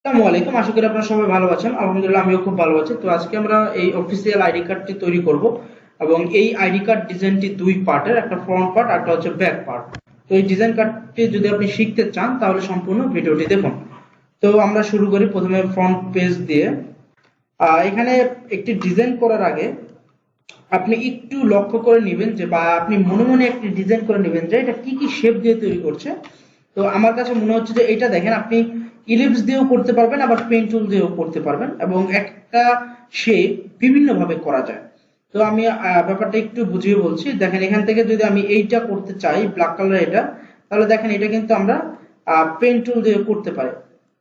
আসসালামু আলাইকুম, আশা করি আপনারা সবাই ভালো আছেন। আলহামদুলিল্লাহ আমিও খুব ভালো আছি। তো আজকে আমরা এই অফিসিয়াল আইডি কার্ডটি তৈরি করব এবং এই আইডি কার্ড ডিজাইনটি দুই পার্টের, একটা ফ্রন্ট পার্ট আর একটা হচ্ছে ব্যাক পার্ট। তো এই ডিজাইন কার্ডটি যদি আপনি শিখতে চান তাহলে সম্পূর্ণ ভিডিওটি দেখুন। তো আমরা শুরু করি প্রথমে ফ্রন্ট পেজ দিয়ে। এখানে একটি ডিজাইন করার আগে আপনি একটু লক্ষ্য করে নেবেন যে, বা আপনি মনে মনে একটি ডিজাইন করে নেবেন যে এটা কি কি শেপ দিয়ে তৈরি করছে। তো আমার কাছে মনে হচ্ছে যে এটা দেখেন, আপনি ইলিপস দিয়েও করতে পারবেন, আবার পেন টুল দিয়েও করতে পারবেন, এবং একটা শেপ বিভিন্ন ভাবে করা যায়। তো আমি ব্যাপারটা একটু বুঝিয়ে বলছি। দেখেন, এখান থেকে যদি আমি এইটা করতে চাই, ব্ল্যাক কালার এটা, তাহলে দেখেন এটা কিন্তু আমরা পেন টুল দিয়ে করতে পারি।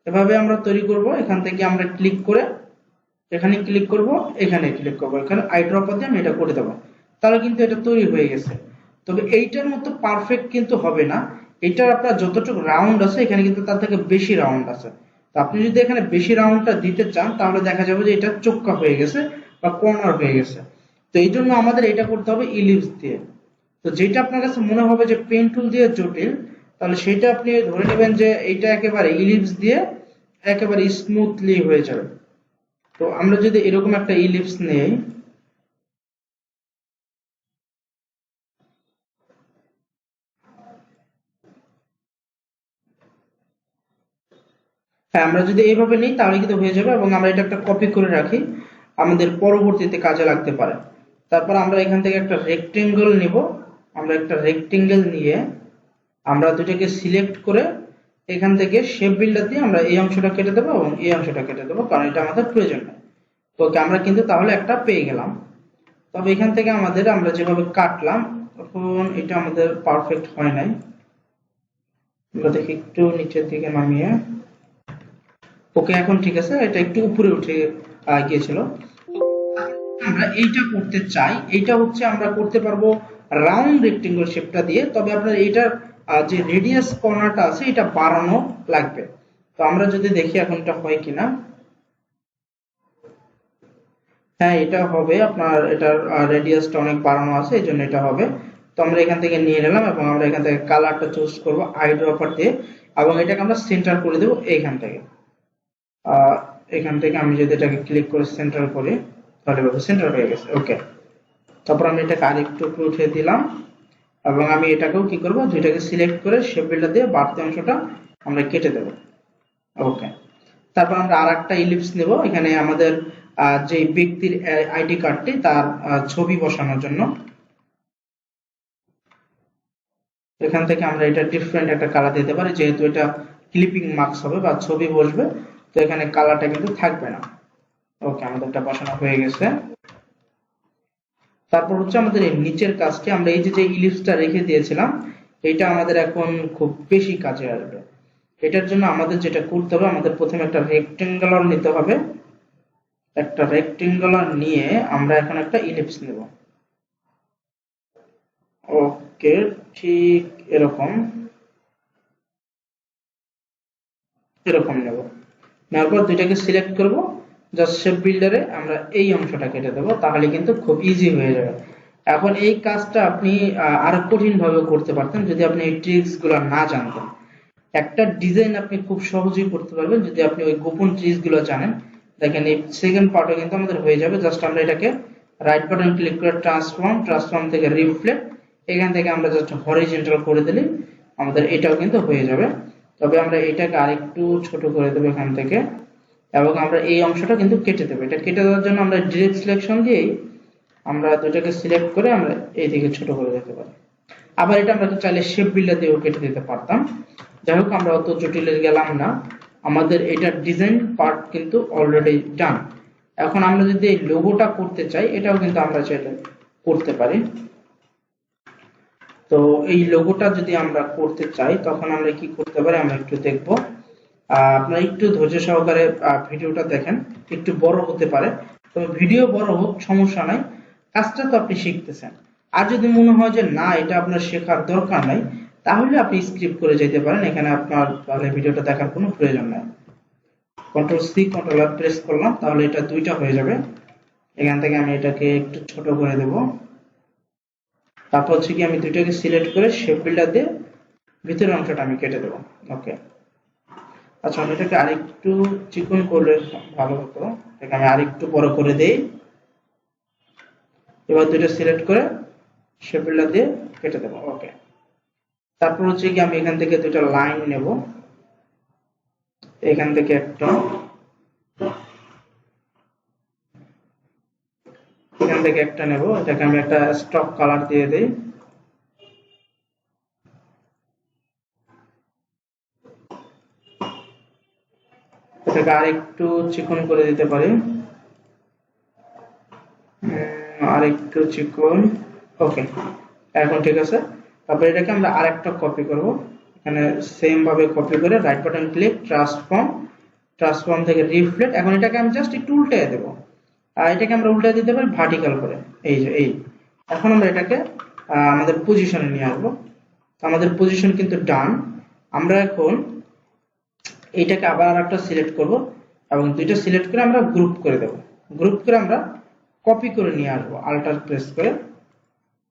এভাবে আমরা তৈরি করব। এখান থেকে আমরা ক্লিক করে এখানে ক্লিক করব, এখানে ক্লিক করব, এখানে আই ড্রপার দিয়ে আমি এটা করে দেবো। তাহলে কিন্তু এটা তৈরি হয়ে গেছে। তবে এইটার মতো পারফেক্ট কিন্তু হবে না। এটার আপনার যতটুকু রাউন্ড আছে এখানে কিন্তু তার থেকে বেশি রাউন্ড আছে। তো আপনি যদি এখানে বেশি রাউন্ডটা দিতে চান তাহলে দেখা যাবে যে এটা চোক্কা হয়ে গেছে বা কর্নার হয়ে গেছে। তো এই জন্য আমাদের এটা করতে হবে ইলিপস দিয়ে। তো যেটা আপনার কাছে মনে হবে যে পেন টুল দিয়ে জটিল, তাহলে সেটা আপনি ধরে নেবেন যে এটা একেবারে ইলিপস দিয়ে একেবারে স্মুথলি হয়ে যাবে। তো আমরা যদি এরকম একটা ইলিপস নেই, হ্যাঁ, আমরা যদি এইভাবে নিই তাহলে কিন্তু হয়ে যাবে, এবং আমরা এটা একটা কপি করে রাখি, আমাদের পরবর্তীতে কাজে লাগতে পারে। তারপর আমরা এখান থেকে একটা রেক্টেঙ্গল নিব। আমরা একটা রেক্টেঙ্গল নিয়ে আমরা দুটাকে সিলেক্ট করে এখান থেকে শেপ বিল্ডার দিয়ে আমরা এই অংশটা কেটে দেবো এবং এই অংশটা কেটে দেবো, কারণ এটা আমাদের প্রয়োজন নেই। তো আমরা কিন্তু তাহলে একটা পেয়ে গেলাম। তবে এখান থেকে আমরা যেভাবে কাটলাম, তখন এটা আমাদের পারফেক্ট হয় নাই। আমরা দেখি একটু নিচের দিকে নামিয়ে, ওকে, এখন ঠিক আছে, এটা একটু উপরে উঠে গিয়েছিল। আমরা এইটা করতে চাই, এইটা হচ্ছে আমরা করতে পারবো রাউন্ড রেক্টেঙ্গল শেপটা দিয়ে। তবে আপনার এইটার যে রেডিয়াস কর্নারটা আছে এটা বাড়ানো লাগবে। তো আমরা যদি দেখি এখন এটা হয় কিনা। হ্যাঁ, এটা হবে। আপনার এটার রেডিয়াসটা অনেক বাড়ানো আছে, এই জন্য এটা হবে। তো আমরা এখান থেকে নিয়ে নিলাম এবং আমরা এখান থেকে কালারটা চুজ করব আই ড্রপার দিয়ে, এবং এটাকে আমরা সেন্টার করে দেবো এইখান থেকে। এখান থেকে আমি যদি এটাকে ক্লিক করে সেন্টার করি তাহলে সেন্টার হয়ে গেছে। ওকে, তারপর আমি এটাকে আরেকটু উপরে উঠিয়ে দিলাম, এবং আমি এটাকেও কি করব, দুইটাকে সিলেক্ট করে শেপ বিল্ডার দিয়ে বাড়তি অংশটা আমরা কেটে দেব। ওকে, তারপর আমরা আরেকটা ইলিপস নেব, এখানে আমাদের যে ব্যক্তির আইডি কার্ডটি তার ছবি বসানোর জন্য। এখান থেকে আমরা এটা ডিফারেন্ট একটা কালার দিতে পারি, যেহেতু এটা ক্লিপিং মার্কস হবে বা ছবি বসবে, তো এখানে কালারটা কিন্তু থাকবে না। ওকে, আমাদের এটা বসানো হয়ে গেছে। তারপর হচ্ছে আমাদের এই নিচের কাজটি, আমরা এই যে ইলিপসটা রেখে দিয়েছিলাম, এটা আমাদের এখন খুব বেশি কাজে আসবে। এটার জন্য আমাদের যেটা করতে হবে, আমাদের প্রথমে একটা রেক্টেঙ্গুলার নিতে হবে। একটা রেক্টেঙ্গুলার নিয়ে আমরা এখন একটা ইলিপস নেব। ওকে, ঠিক এরকম এরকম নেব। নেওয়ার পর দুইটাকে সিলেক্ট করব, জাস্ট শেপ বিল্ডারে আমরা এই অংশটা কেটে দেবো, তাহলে কিন্তু খুব ইজি হয়ে যাবে। এখন এই কাজটা আপনি আরো কঠিন ভাবে করতে পারতেন যদি আপনি এই ট্রিক্স গুলো না জানতেন। একটা ডিজাইন আপনি খুব সহজেই করতে পারবেন যদি আপনি ওই গোপন ট্রিক্স গুলো জানেন। দেখেন, এই সেকেন্ড পার্টও কিন্তু আমাদের হয়ে যাবে। জাস্ট আমরা এটাকে রাইট বাটন ক্লিক করে ট্রান্সফর্ম থেকে রিফ্লেক্ট, এখান থেকে আমরা জাস্ট হরিজন্টাল করে দিলে আমাদের এটাও কিন্তু হয়ে যাবে। তবে আমরা এটাকে আরেকটু ছোট করে দেবো এখান থেকে, এবং আমরা এই অংশটা কিন্তু কেটে দেবো। এটা কেটে দেওয়ার জন্য আমরা ডিরেক্ট সিলেকশন দিয়েই আমরা দুটাকে সিলেক্ট করে আমরা এই দিকে ছোট করে দিতে পারি। আবার এটা আমরা চাইলে শেপ বিল্ডার দিয়েও কেটে দিতে পারতাম। যাই হোক, আমরা অত জটিলে গেলাম না। আমাদের এটা ডিজাইন পার্ট কিন্তু অলরেডি ডান। এখন আমরা যদি এই লোগোটা করতে চাই, এটাও কিন্তু আমরা চাইলে করতে পারি। তো এই লোগোটা যদি আমরা করতে চাই তখন আমরা কি করতে পারি আমরা একটু দেখব। আপনারা একটু ধৈর্য সহকারে ভিডিওটা দেখেন, একটু বড় হতে পারে, তবে ভিডিও বড় হোক সমস্যা নাই, কাজটা তো আপনি শিখতেছেন। আর যদি মনে হয় যে না, এটা আপনার শেখার দরকার নাই, তাহলে আপনি স্কিপ করে যেতে পারেন, এখানে আপনার তাহলে ভিডিওটা দেখার কোনো প্রয়োজন নাই। কন্ট্রোল সি কন্ট্রোল আর প্রেস করলাম, তাহলে এটা দুইটা হয়ে যাবে। এখান থেকে আমি এটাকে একটু ছোট করে দেব। তারপর হচ্ছে কি আমি দুইটাকে সিলেক্ট করে শেপ বিল্ডার দিয়ে ভিতরের অংশটা আমি কেটে দেব। ওকে, আচ্ছা, আমি এটাকে আরেকটু চিকন করলে ভালো হতো। এটাকে আমি আরেকটু বড় করে দেই। এবার দুটো সিলেক্ট করে শেপ বিল্ডার দিয়ে কেটে দেবো। ওকে, তারপর হচ্ছে কি আমি এখান থেকে দুটো লাইন নেব। এখান থেকে একটা, এখান থেকে একটা নেব। এটাকে আমি একটা স্টক কালার দিয়ে দেই। এটাকে আরেকটু চিকন করে দিতে পারি, আরেকটু চিকন। ওকে, এখন ঠিক আছে। তারপর এটাকে আমরা আরেকটা কপি করব। এখানে সেম ভাবে কপি করে right button click, transform, transform থেকে রিফ্লেক্ট। এখন এটাকে আমি জাস্ট একটু উল্টে দেব। আর এটাকে আমরা উল্টে দিতে পারি ভার্টিক্যাল করে, এই যে এই। এখন আমরা এটাকে আমাদের পজিশনে নিয়ে আসবো। আমাদের পজিশন কিন্তু ডান। আমরা এখন এইটাকে আবার আরেকটা সিলেক্ট করব এবং দুইটা সিলেক্ট করে আমরা গ্রুপ করে দেব। গ্রুপ করে আমরা কপি করে নিয়ে আসবো আল্টার প্রেস করে।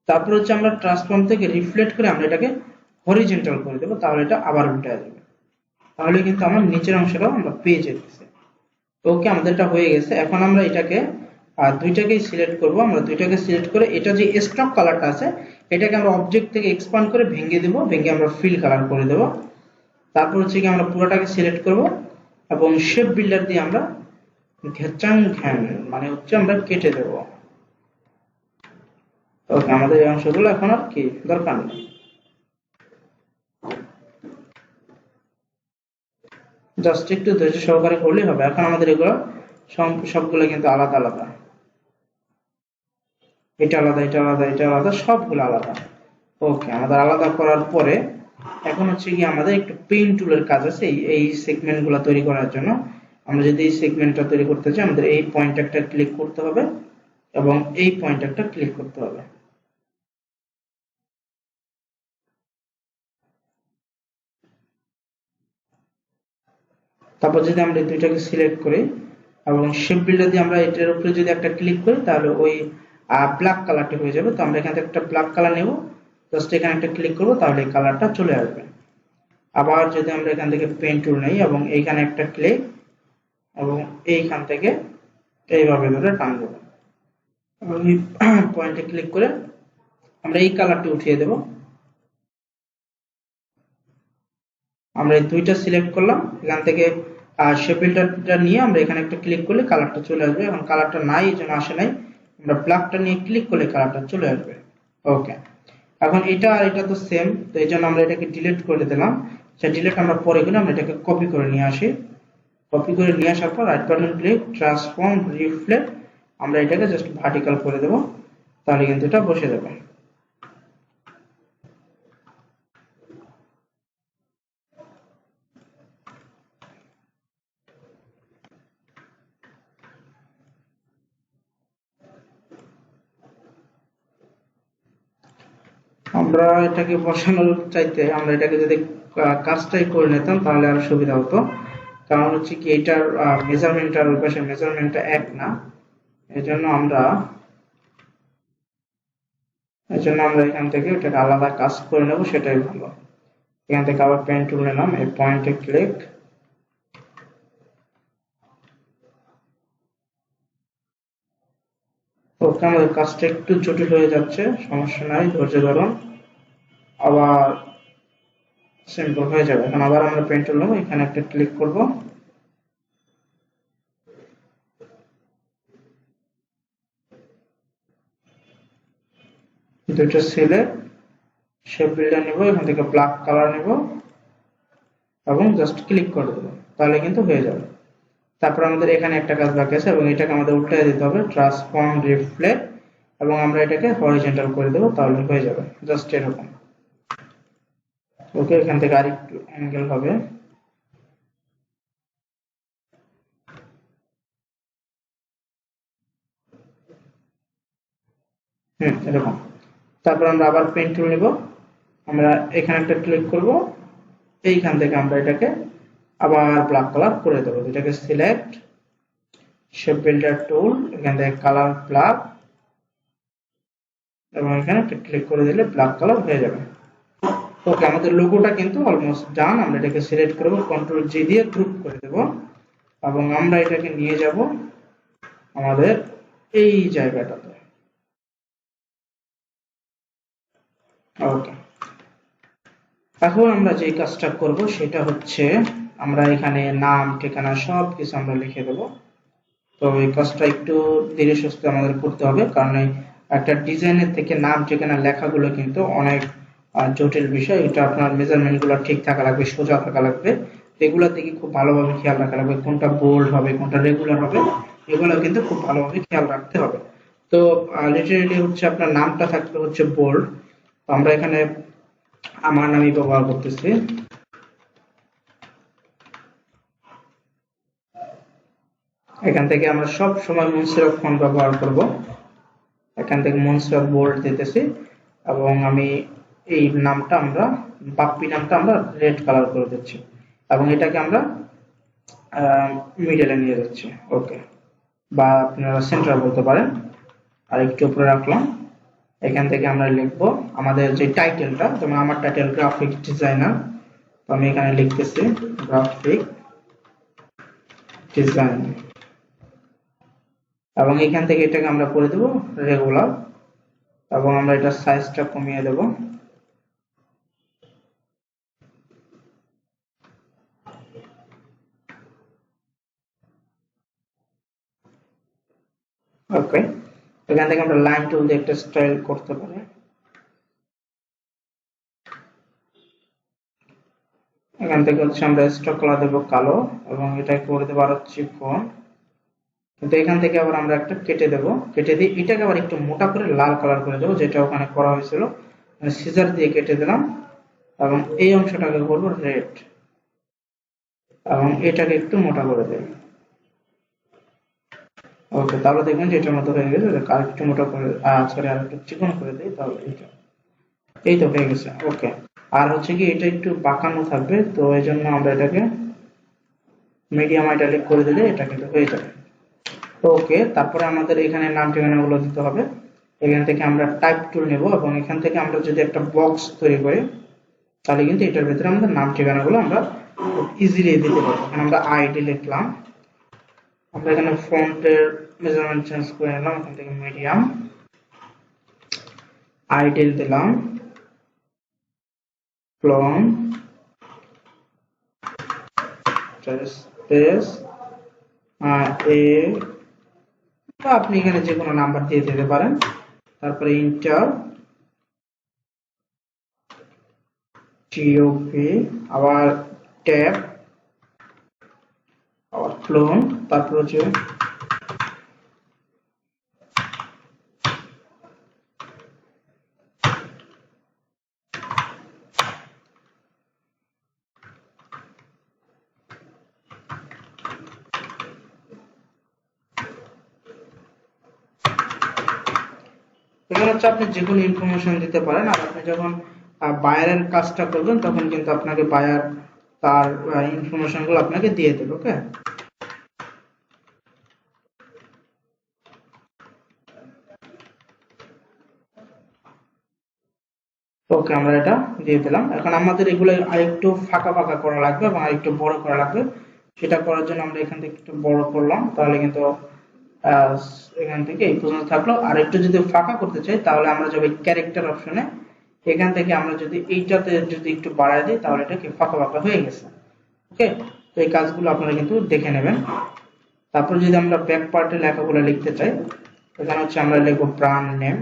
তারপর হচ্ছে আমরা ট্রান্সফর্ম থেকে রিফ্লেক্ট করে আমরা এটাকে হরিজন্টাল করে দেবো, তাহলে এটা আবার উল্টে যাবে। তাহলে কিন্তু আমার নিচের অংশটাও আমরা পেয়ে যেতেছি। ওকে, আমাদের এটা হয়ে গেছে। এখন আমরা এটাকে দুইটাকেই সিলেক্ট করব। আমরা দুইটাকে সিলেক্ট করে এটা যে স্টক কালারটা আছে এটাকে আমরা অবজেক্ট থেকে এক্সপান্ড করে ভেঙে দেব, ভেঙে আমরা ফিল কালার করে দেব। তারপর হচ্ছে কি আমরা পুরোটাকে সিলেক্ট করব এবং শেপ বিল্ডার দিয়ে আমরা ঘেচাং ঘ্যান মানে হচ্ছে আমরা কেটে দেব। ওকে, আমাদের এই অংশগুলো এখন আর কি দরকার নেই। জাস্ট একটু ধৈর্য সহকারে করলেই হবে। এখন আমাদের এগুলো সবগুলো কিন্তু আলাদা আলাদা, এটা আলাদা, এটা আলাদা, এটা আলাদা, সবগুলো আলাদা। ওকে, আমাদের আলাদা করার পরে এখন হচ্ছে কি আমাদের একটু পেইন্ট টুলের কাজ আছে এই সেগমেন্ট গুলো তৈরি করার জন্য। আমরা যদি এই সেগমেন্টটা তৈরি করতে চাই আমাদের এই পয়েন্টারটা ক্লিক করতে হবে এবং এই পয়েন্টারটা ক্লিক করতে হবে। তারপর যদি আমরা এই দুইটাকে সিলেক্ট করি এবং শেপ বিল্ডার দিয়ে আমরা এটার উপরে যদি একটা ক্লিক করি তাহলে ওই ব্ল্যাক কালারটা হয়ে যাবে। তো আমরা এখান থেকে একটা ব্ল্যাক কালার নেব, জাস্ট এখানে একটা ক্লিক করব, তাহলে এই কালারটা চলে আসবে। আবার যদি আমরা এখান থেকে পেন টুল নেই এবং এইখানে একটা ক্লিক এবং এইখান থেকে এইভাবে ধরে টান দেব এবং এই পয়েন্টে ক্লিক করে আমরা এই কালারটি উঠিয়ে দেব। আমরা এই দুইটা সিলেক্ট করলাম, এখান থেকে শেপ বিল্ডারটা নিয়ে আমরা এখানে একটা ক্লিক করলে কালারটা চলে আসবে। এখন কালারটা নাই, এই জন্য আসে নাই। আমরা ব্ল্যাকটা নিয়ে ক্লিক করলে কালারটা চলে আসবে। ওকে, এখন এটা আর এটা তো সেম, তো এই জন্য আমরা এটাকে ডিলিট করে দিলাম। সে ডিলিট আমরা পরে করে আমরা এটাকে কপি করে নিয়ে আসি। কপি করে নিয়ে আসার পর right button click, transform, reflect, আমরা এটাকে জাস্ট ভার্টিক্যাল করে দেব, তাহলে কিন্তু এটা বসে যাবে। আমরা এটাকে বসানোর চাইতে আমরা এটাকে যদি কাজটাই করে নিতাম তাহলে আরো সুবিধা হতো। কারণ হচ্ছে কি এটার মেজারমেন্ট আর ওই পাশে মেজারমেন্টটা এক না, এজন্য আমরা এখান থেকে এটাকে আলাদা কাজ করে নেব, সেটাই ভালো। এখান থেকে আবার পেন টুল নিলাম, এই পয়েন্টে ক্লিক, ওকে, আমাদের কাজটা একটু জটিল হয়ে যাচ্ছে, সমস্যা নাই, ধৈর্য ধরুন, আবার সিম্পল হয়ে যাবে। এখন আবার আমরা পেন টুল নেব, এখানে একটা ক্লিক করব, দুটো সিলেক্ট, শেপ বিল্ডার নেব, এখান থেকে ব্ল্যাক কালার নেব এবং জাস্ট ক্লিক করে দেবো, তাহলে কিন্তু হয়ে যাবে। তারপর আমাদের এখানে একটা কাজ বাকি আছে এবং এটাকে আমাদের উল্টে দিতে হবে, ট্রান্সফর্ম, রিফ্লেক্ট, এবং আমরা এটাকে হরিজন্টাল করে দেবো, তাহলে হয়ে যাবে জাস্ট এরকম। ওকে, এখান থেকে আরেকটু অ্যাঙ্গেল হবে, এরকম। তারপর আমরা আবার পেন টুল নিব, আমরা এখানে একটা ক্লিক করব, এইখান থেকে আমরা এটাকে আবার ব্ল্যাক কালার করে দেবো। এটাকে সিলেক্ট, শেপ বিল্ডার টুল, এখান থেকে কালার ব্ল্যাক এবং এখানে একটা ক্লিক করে দিলে ব্ল্যাক কালার হয়ে যাবে। ওকে, আমাদের লোগোটা কিন্তু অলমোস্ট ডান। আমরা এটাকে সিলেক্ট করব, কন্ট্রোল জি দিয়ে গ্রুপ করে দেব এবং আমরা এটাকে নিয়ে যাব আমাদের এই জায়গাটাতে। ওকে, এখন আমরা যে কাজটা করব সেটা হচ্ছে আমরা এখানে নাম ঠিকানা সব কিছু আমরা লিখে দেব। তো এই কাজটা একটু ধীরে সুস্থে আমাদের করতে হবে, কারণ একটা ডিজাইনের থেকে নাম ঠিকানা লেখাগুলো কিন্তু অনেক জটিল বিষয়। এটা আপনার মেজারমেন্ট গুলো ঠিক থাকা লাগবে, সোজা থাকা লাগবে, এগুলোর দিকে খুব ভালোভাবে খেয়াল রাখা লাগবে। কোনটা বোল্ড হবে, কোনটা রেগুলার হবে, এগুলো কিন্তু খুব ভালোভাবে খেয়াল রাখতে হবে। তো লিটারেলি হচ্ছে আপনার নামটা থাকবে হচ্ছে বোল্ড। তো আমরা এখানে আমার নামই ব্যবহার করতেছি। এখান থেকে আমরা সব সময় মনসিরফ ফন্ট ব্যবহার করব। এখান থেকে মনসিরফ বোল্ড দিতেছি এবং আমি এই নামটা আমরা বাপ্পি নামটা আমরা রেড কালার করে দিচ্ছি এবং এটাকে আমরা মিডলে নিয়ে যাচ্ছি। ওকে, বা আপনারা সেন্টার বলতে পারেন। আর একটু উপরে রাখলাম। এখান থেকে আমরা লিখব আমাদের যে টাইটেলটা, যেমন আমার টাইটেল গ্রাফিক ডিজাইনার, তো আমি এখানে লিখতেছি গ্রাফিক ডিজাইন এবং এখান থেকে এটাকে আমরা করে দেব রেগুলার এবং আমরা এটা সাইজটা কমিয়ে দেব। ওকে, এখান থেকে আমরা লাইন টুল দিয়ে একটা স্টাইল করতে পারি। এখান থেকে হচ্ছে আমরা স্ট্রোক কালার দেব কালো এবং এটা করে দেবো আরো চিকন। কিন্তু এখান থেকে আবার আমরা একটা কেটে দেব, কেটে দিয়ে এটাকে আবার একটু মোটা করে লাল কালার করে দেবো, যেটা ওখানে করা হয়েছিল। মানে সিজার দিয়ে কেটে দিলাম এবং এই অংশটাকে করবো রেড এবং এটাকে একটু মোটা করে দেব। ওকে, তাহলে দেখবেন যে এটার মতো হয়ে গেছে। আর একটু মোটা করে সরি আর একটু চিকন করে দিই, তাহলে এইটা এই তো হয়ে গেছে। ওকে, আর হচ্ছে কি এটা একটু বাঁকানো থাকবে, তো এই জন্য আমরা এটাকে মিডিয়াম আইটালিক করে দিলে এটা কিন্তু হয়ে যাবে। ওকে, তারপরে আমাদের এখানে নাম ঠিকানা গুলো দিতে হবে। এখান থেকে আমরা টাইপ টুল নেব এবং এখান থেকে আমরা যদি একটা বক্স তৈরি করি তাহলে কিন্তু এটার ভিতরে আমাদের নাম ঠিকানা গুলো আমরা ইজিলি দিতে পারবো। এখানে আমরা আইডি লিখলাম, আমরা এখানে ফন্টের মেজারমেন্ট চেঞ্জ করে নিলাম, এখান থেকে মিডিয়াম, আইডি দিলাম ক্লোন স্পেস এ, আপনি এখানে যে কোনো নাম্বার দিয়ে দিতে পারেন। তারপরে ইন্টার টিওপি, আবার ট্যাব, আবার ক্লোন, তারপর হচ্ছে এখানে হচ্ছে আপনি যে কোনো ইনফরমেশন দিতে পারেন। আর আপনি যখন বায়ারের কাজটা করবেন তখন কিন্তু আপনাকে বায়ার তার ইনফরমেশন গুলো আপনাকে দিয়ে দেবে। ওকে, ওকে, আমরা এটা দিয়ে দিলাম। এখন আমাদের এগুলো আরেকটু ফাঁকা ফাঁকা করা লাগবে এবং আরেকটু বড় করা লাগবে। সেটা করার জন্য আমরা এখান থেকে একটু বড় করলাম, তাহলে কিন্তু আহ, এখান থেকে এই পর্যন্ত থাকলো। আর একটু যদি ফাঁকা করতে চাই তাহলে আমরা যাবো ক্যারেক্টার অপশনে। এখান থেকে আমরা যদি এইটাতে যদি একটু বাড়ায় দিই তাহলে এটা কি ফাঁকা ফাঁকা হয়ে গেছে। ওকে, তো এই কাজগুলো আপনারা কিন্তু দেখে নেবেন। তারপর যদি আমরা ব্যাক পার্টে লেখাগুলো লিখতে চাই, এখানে হচ্ছে আমরা লিখবো ব্র্যান্ড নেম।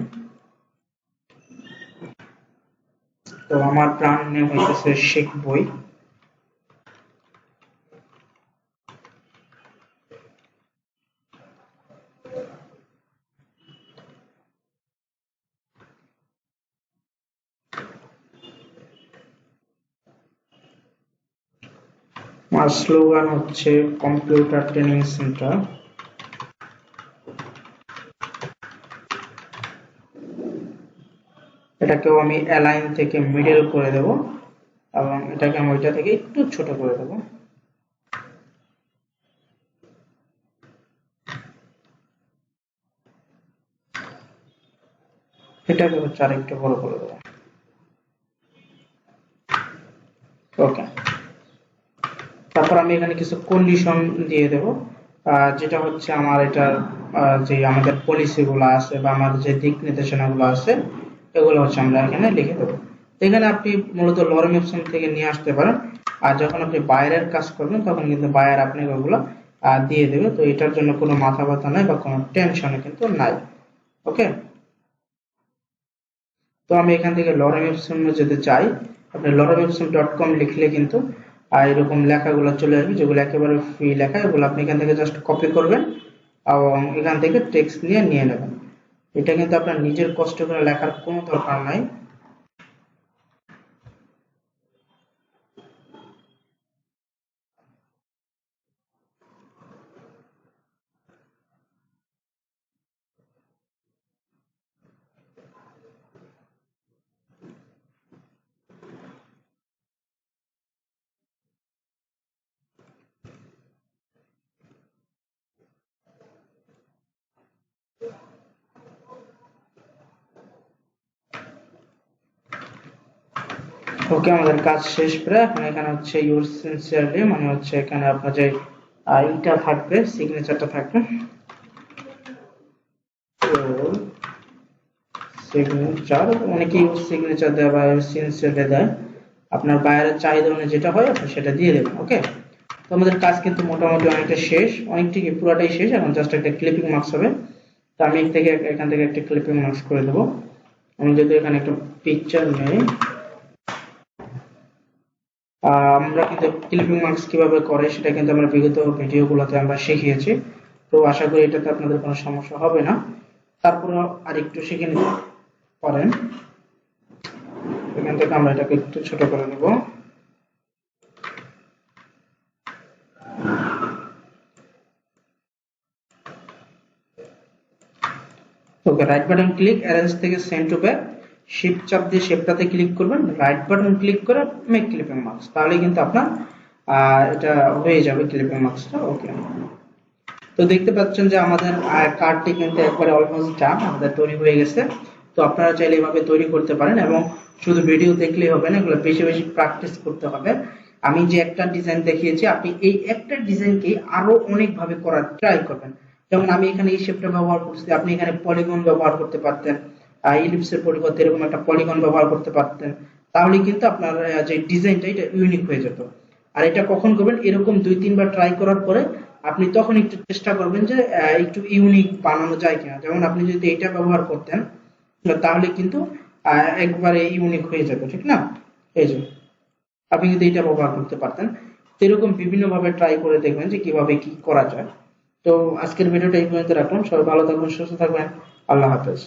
তো আমার ব্র্যান্ড নেম হইতেছে শেখ বই। আমার স্লোগান হচ্ছে কম্পিউটার ট্রেনিং সেন্টার। এটাকেও আমি অ্যালাইন থেকে মিডল করে দেব এবং এটাকে আমি ওইটা থেকে একটু ছোট করে দেব। এটাকে হচ্ছে আরেকটু বড় করে দেব। তারপর আমি এখানে কিছু কন্ডিশন দিয়ে দেব, যেটা হচ্ছে আমার এটার যে আমাদের পলিসি গুলো আছে বা আমাদের যে দিক নির্দেশনা গুলো আছে এগুলো হচ্ছে আমরা এখানে লিখে দেবো। এখানে আপনি মূলত লরেম অপশন থেকে নিয়ে আসতে পারেন, আর যখন আপনি বায়ারের কাজ করবেন তখন কিন্তু বায়ার আপনাকে ওগুলো দিয়ে দেবে। তো এটার জন্য কোনো মাথা ব্যথা নাই বা কোনো টেনশনে কিন্তু নাই। ওকে, তো আমি এখান থেকে লরেম অপশনে যেতে চাই, আপনি loremepson.com লিখলে কিন্তু এরকম লেখাগুলো চলে আসবে, যেগুলো একেবারে ফ্রি লেখা। এগুলো আপনি এখান থেকে জাস্ট কপি করবেন এবং এখান থেকে টেক্সট নিয়ে নেবেন। এটা কিন্তু আপনার নিজের কষ্ট করে লেখার কোনো দরকার নাই। ওকে, আমাদের কাজ শেষ প্রায়। এখন এখানে হচ্ছে ইউর সিনসিয়ারলি, মানে হচ্ছে এখানে আপনার যে ইটা থাকবে, সিগনেচারটা থাকবে, সিগনেচার অনেকে ইউর সিগনেচার দেয় বা সিনসিয়ারলি দেয়, আপনার বাইরের চাহিদা অনুযায়ী যেটা হয় আপনি সেটা দিয়ে দেবেন। ওকে, তো আমাদের কাজ কিন্তু মোটামুটি অনেকটা শেষ, অনেকটি পুরোটাই শেষ। এখন জাস্ট একটা ক্লিপিং মার্কস হবে। তো আমি এখান থেকে একটা ক্লিপিং মার্কস করে দেবো। আমি যদি এখানে একটা পিকচার নেই, আমরা কিন্তু ক্লিপিং মার্কস কিভাবে করে সেটা কিন্তু আমরা বিগত ভিডিওগুলোতে আমরা শিখিয়েছি। তো আশা করি এটাতে আপনাদের কোনো সমস্যা হবে না। তারপরে আরেকটু শিখে নিতে পারেন। এখান থেকে আমরা এটাকে একটু ছোট করে নেব। ওকে, রাইট বাটন ক্লিক, অ্যারেঞ্জ থেকে সেন্ড টু ব্যাক, শিফট চাপ দিয়ে শেপটাতে ক্লিক করবেন, রাইট বাটন ক্লিক করে মেক ক্লিপিং মার্কস, তাহলে কিন্তু আপনার এটা হয়ে যাবে ক্লিপিং মার্কসটা। ওকে, তো দেখতে পাচ্ছেন যে আমাদের কার্ডটি কিন্তু একবারে অলমোস্ট ডান, আমাদের তৈরি হয়ে গেছে। তো আপনারা চাইলে এভাবে তৈরি করতে পারেন, এবং শুধু ভিডিও দেখলেই হবে না, এগুলো বেশি বেশি প্র্যাকটিস করতে হবে। আমি যে একটা ডিজাইন দেখিয়েছি, আপনি এই একটা ডিজাইনকে আরো অনেক ভাবে করার ট্রাই করবেন। যেমন আমি এখানে এই শেপটা ব্যবহার করছি, আপনি এখানে পলিগন ব্যবহার করতে পারতেন, ইলিপসের পরিবর্তে এরকম একটা পলিগন ব্যবহার করতে পারতেন, তাহলে কিন্তু আপনার যে ডিজাইনটা এটা ইউনিক হয়ে যেত। আর এটা কখন করবেন, এরকম 2-3 বার ট্রাই করার পরে আপনি তখন একটু চেষ্টা করবেন যে একটু ইউনিক বানানো যায় কিনা। যেমন আপনি যদি এটা ব্যবহার করতেন তাহলে কিন্তু একবারে ইউনিক হয়ে যেত, ঠিক না? এই যে আপনি কিন্তু এটা ব্যবহার করতে পারতেন। এরকম বিভিন্ন ভাবে ট্রাই করে দেখবেন যে কিভাবে কি করা যায়। তো আজকের ভিডিওটা এই পর্যন্ত রাখলাম। সবাই ভালো থাকবেন, সুস্থ থাকবেন। আল্লাহ হাফেজ।